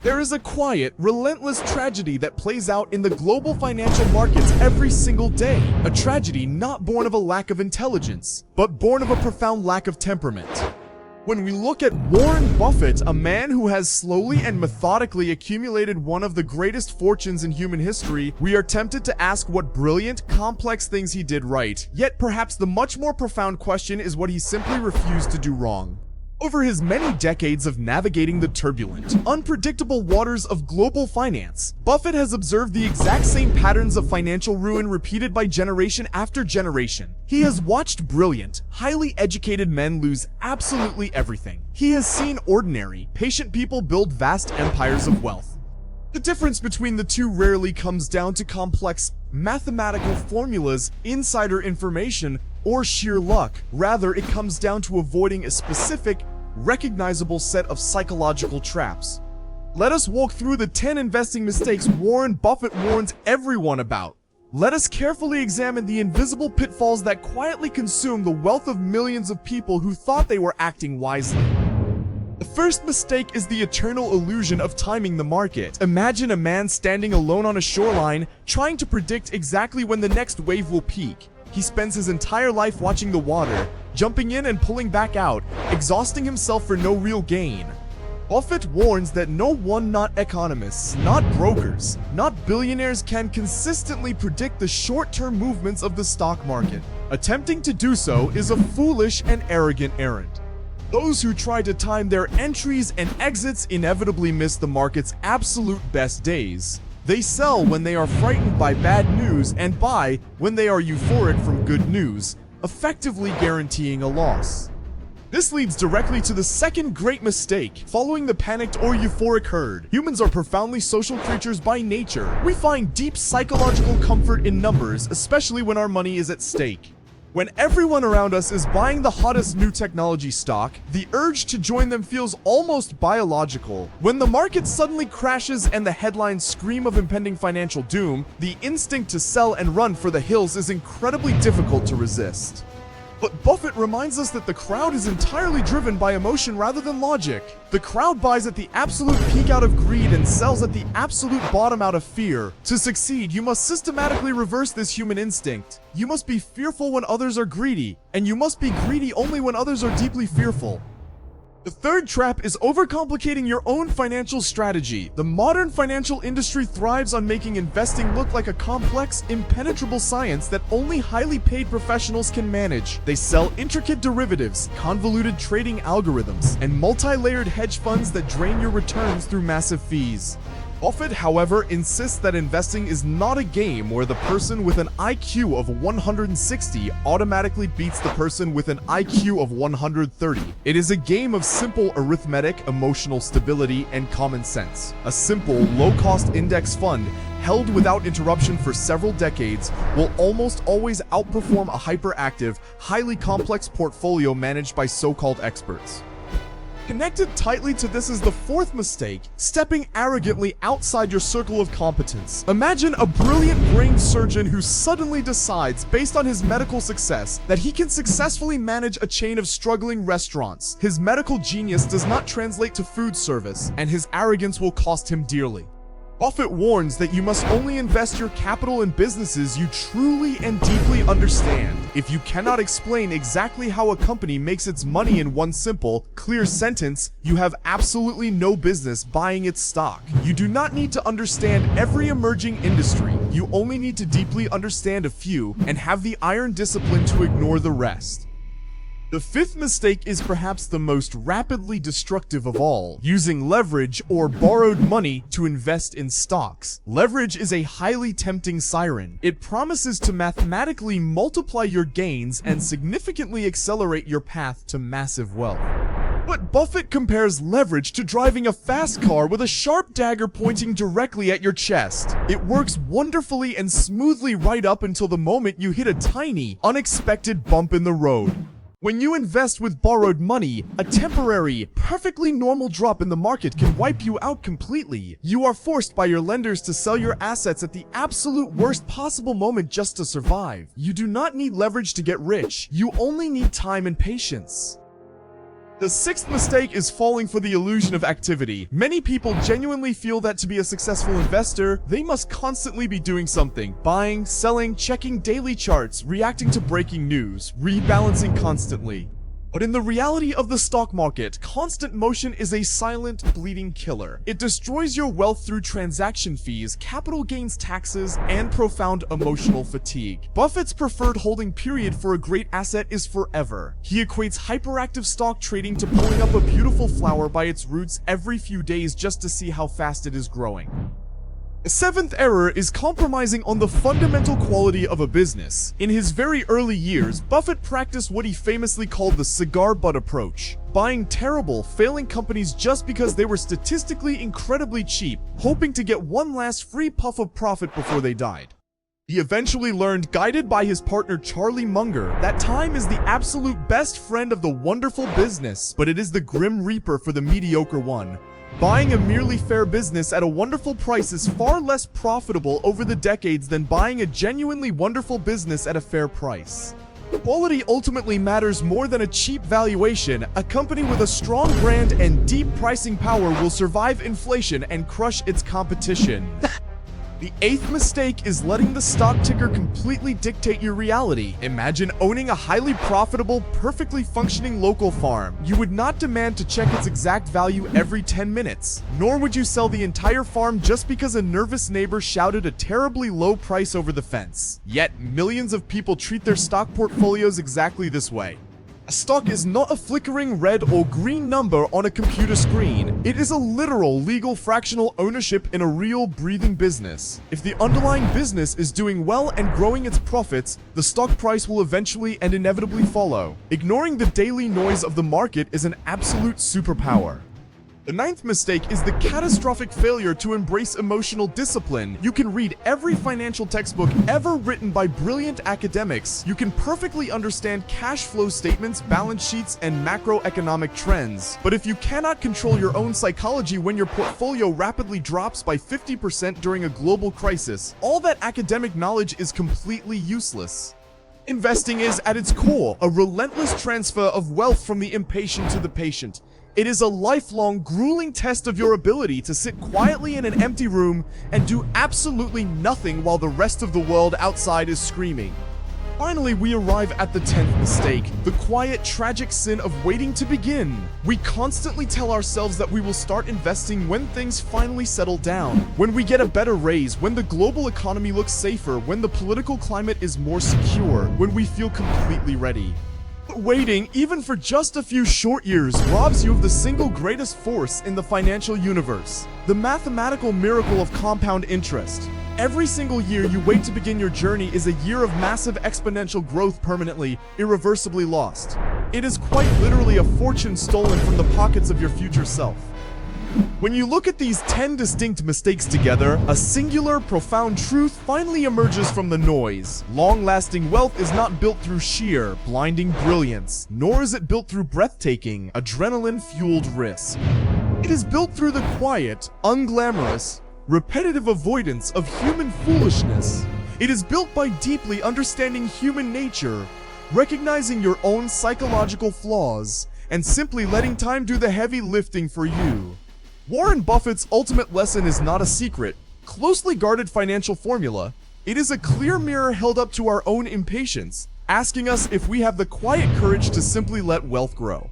There is a quiet, relentless tragedy that plays out in the global financial markets every single day. A tragedy not born of a lack of intelligence, but born of a profound lack of temperament. When we look at Warren Buffett, a man who has slowly and methodically accumulated one of the greatest fortunes in human history, we are tempted to ask what brilliant, complex things he did right. Yet perhaps the much more profound question is what he simply refused to do wrong. Over his many decades of navigating the turbulent, unpredictable waters of global finance, Buffett has observed the exact same patterns of financial ruin repeated by generation after generation. He has watched brilliant, highly educated men lose absolutely everything. He has seen ordinary, patient people build vast empires of wealth. The difference between the two rarely comes down to complex mathematical formulas, insider information, or sheer luck. Rather, it comes down to avoiding a specific, recognizable set of psychological traps. Let us walk through the 10 investing mistakes Warren Buffett warns everyone about. Let us carefully examine the invisible pitfalls that quietly consume the wealth of millions of people who thought they were acting wisely. The first mistake is the eternal illusion of timing the market. Imagine a man standing alone on a shoreline, trying to predict exactly when the next wave will peak. He spends his entire life watching the water, jumping in and pulling back out, exhausting himself for no real gain. Buffett warns that no one, not economists, not brokers, not billionaires, can consistently predict the short-term movements of the stock market. Attempting to do so is a foolish and arrogant errand. Those who try to time their entries and exits inevitably miss the market's absolute best days. They sell when they are frightened by bad news and buy when they are euphoric from good news, effectively guaranteeing a loss. This leads directly to the second great mistake. Following the panicked or euphoric herd, humans are profoundly social creatures by nature. We find deep psychological comfort in numbers, especially when our money is at stake. When everyone around us is buying the hottest new technology stock, the urge to join them feels almost biological. When the market suddenly crashes and the headlines scream of impending financial doom, the instinct to sell and run for the hills is incredibly difficult to resist. But Buffett reminds us that the crowd is entirely driven by emotion rather than logic. The crowd buys at the absolute peak out of greed and sells at the absolute bottom out of fear. To succeed, you must systematically reverse this human instinct. You must be fearful when others are greedy, and you must be greedy only when others are deeply fearful. The third trap is overcomplicating your own financial strategy. The modern financial industry thrives on making investing look like a complex, impenetrable science that only highly paid professionals can manage. They sell intricate derivatives, convoluted trading algorithms, and multi-layered hedge funds that drain your returns through massive fees. Buffett, however, insists that investing is not a game where the person with an IQ of 160 automatically beats the person with an IQ of 130. It is a game of simple arithmetic, emotional stability, and common sense. A simple, low-cost index fund held without interruption for several decades will almost always outperform a hyperactive, highly complex portfolio managed by so-called experts. Connected tightly to this is the fourth mistake, stepping arrogantly outside your circle of competence. Imagine a brilliant brain surgeon who suddenly decides, based on his medical success, that he can successfully manage a chain of struggling restaurants. His medical genius does not translate to food service, and his arrogance will cost him dearly. Buffett warns that you must only invest your capital in businesses you truly and deeply understand. If you cannot explain exactly how a company makes its money in one simple, clear sentence, you have absolutely no business buying its stock. You do not need to understand every emerging industry. You only need to deeply understand a few and have the iron discipline to ignore the rest. The fifth mistake is perhaps the most rapidly destructive of all, using leverage or borrowed money to invest in stocks. Leverage is a highly tempting siren. It promises to mathematically multiply your gains and significantly accelerate your path to massive wealth. But Buffett compares leverage to driving a fast car with a sharp dagger pointing directly at your chest. It works wonderfully and smoothly right up until the moment you hit a tiny, unexpected bump in the road. When you invest with borrowed money, a temporary, perfectly normal drop in the market can wipe you out completely. You are forced by your lenders to sell your assets at the absolute worst possible moment just to survive. You do not need leverage to get rich. You only need time and patience. The sixth mistake is falling for the illusion of activity. Many people genuinely feel that to be a successful investor, they must constantly be doing something. Buying, selling, checking daily charts, reacting to breaking news, rebalancing constantly. But in the reality of the stock market, constant motion is a silent, bleeding killer. It destroys your wealth through transaction fees, capital gains taxes, and profound emotional fatigue. Buffett's preferred holding period for a great asset is forever. He equates hyperactive stock trading to pulling up a beautiful flower by its roots every few days just to see how fast it is growing. The seventh error is compromising on the fundamental quality of a business. In his very early years, Buffett practiced what he famously called the cigar butt approach, buying terrible, failing companies just because they were statistically incredibly cheap, hoping to get one last free puff of profit before they died. He eventually learned, guided by his partner Charlie Munger, that time is the absolute best friend of the wonderful business, but it is the grim reaper for the mediocre one. Buying a merely fair business at a wonderful price is far less profitable over the decades than buying a genuinely wonderful business at a fair price. Quality ultimately matters more than a cheap valuation. A company with a strong brand and deep pricing power will survive inflation and crush its competition. The eighth mistake is letting the stock ticker completely dictate your reality. Imagine owning a highly profitable, perfectly functioning local farm. You would not demand to check its exact value every 10 minutes, nor would you sell the entire farm just because a nervous neighbor shouted a terribly low price over the fence. Yet, millions of people treat their stock portfolios exactly this way. A stock is not a flickering red or green number on a computer screen. It is a literal legal fractional ownership in a real breathing business. If the underlying business is doing well and growing its profits, the stock price will eventually and inevitably follow. Ignoring the daily noise of the market is an absolute superpower. The ninth mistake is the catastrophic failure to embrace emotional discipline. You can read every financial textbook ever written by brilliant academics. You can perfectly understand cash flow statements, balance sheets, and macroeconomic trends. But if you cannot control your own psychology when your portfolio rapidly drops by 50% during a global crisis, all that academic knowledge is completely useless. Investing is, at its core, a relentless transfer of wealth from the impatient to the patient. It is a lifelong, grueling test of your ability to sit quietly in an empty room and do absolutely nothing while the rest of the world outside is screaming. Finally, we arrive at the 10th mistake, the quiet, tragic sin of waiting to begin. We constantly tell ourselves that we will start investing when things finally settle down, when we get a better raise, when the global economy looks safer, when the political climate is more secure, when we feel completely ready. Waiting, even for just a few short years, robs you of the single greatest force in the financial universe, the mathematical miracle of compound interest. Every single year you wait to begin your journey is a year of massive exponential growth permanently, irreversibly lost. It is quite literally a fortune stolen from the pockets of your future self. When you look at these 10 distinct mistakes together, a singular, profound truth finally emerges from the noise. Long-lasting wealth is not built through sheer, blinding brilliance, nor is it built through breathtaking, adrenaline-fueled risk. It is built through the quiet, unglamorous, repetitive avoidance of human foolishness. It is built by deeply understanding human nature, recognizing your own psychological flaws, and simply letting time do the heavy lifting for you. Warren Buffett's ultimate lesson is not a secret, closely guarded financial formula. It is a clear mirror held up to our own impatience, asking us if we have the quiet courage to simply let wealth grow.